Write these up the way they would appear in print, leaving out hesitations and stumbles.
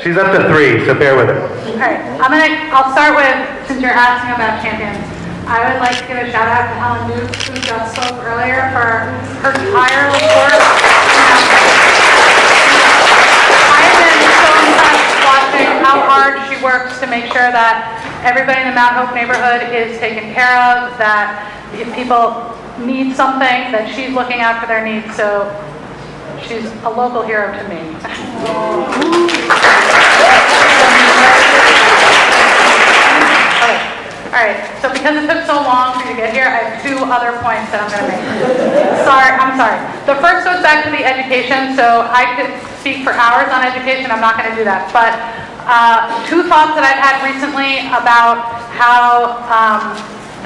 She's up to 3, so bear with her. All right, I'll start with, since you're asking about champions, I would like to give a shout out to Helen Duke, who just spoke earlier, for her tireless work. I've been so impressed watching how hard she works to make sure that everybody in the Mount Hope neighborhood is taken care of, that if people need something, that she's looking out for their needs. So she's a local hero to me. All right, so because it took so long for you to get here, I have 2 other points that I'm going to make. I'm sorry. The first goes back to the education, so I could speak for hours on education. I'm not going to do that. But 2 thoughts that I've had recently about how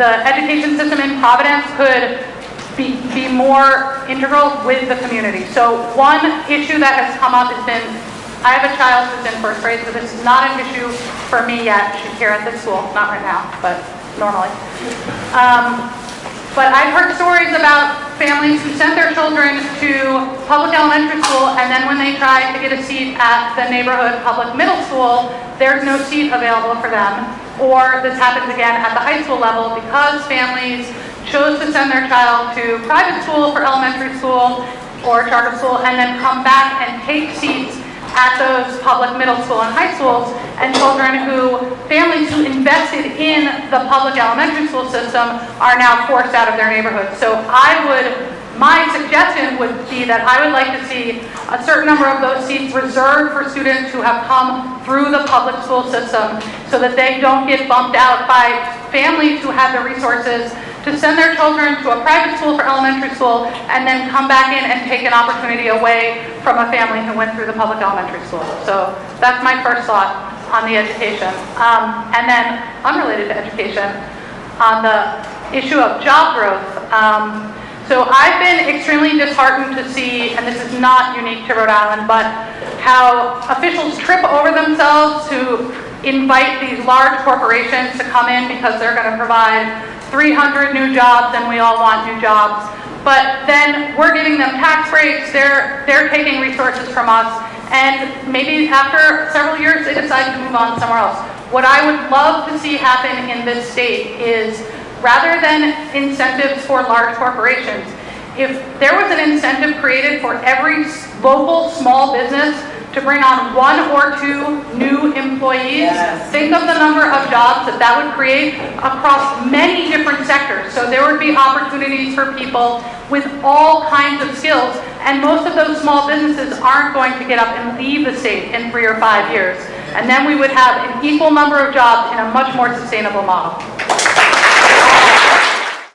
the education system in Providence could be more integral with the community. So one issue that has come up has been, I have a child who's in 1st grade, so this is not an issue for me yet. She's here at this school, not right now, but normally. But I've heard stories about families who sent their children to public elementary school, and then when they try to get a seat at the neighborhood public middle school, there's no seat available for them. Or this happens again at the high school level because families chose to send their child to private school for elementary school or charter school, and then come back and take seats at those public middle school and high schools, and families who invested in the public elementary school system are now forced out of their neighborhood. So my suggestion would be that I would like to see a certain number of those seats reserved for students who have come through the public school system, so that they don't get bumped out by families who have the resources to send their children to a private school for elementary school and then come back in and take an opportunity away from a family who went through the public elementary school. So that's my first thought on the education. And then, unrelated to education, on the issue of job growth. So I've been extremely disheartened to see, and this is not unique to Rhode Island, but how officials trip over themselves to invite these large corporations to come in because they're going to provide 300 new jobs, and we all want new jobs. But then we're giving them tax breaks, they're taking resources from us, and maybe after several years they decide to move on somewhere else. What I would love to see happen in this state is, rather than incentives for large corporations, if there was an incentive created for every local small business to bring on 1 or 2 new employees, think of the number of jobs that would create across many different sectors. So there would be opportunities for people with all kinds of skills, and most of those small businesses aren't going to get up and leave the state in 3 or 5 years. And then we would have an equal number of jobs in a much more sustainable model.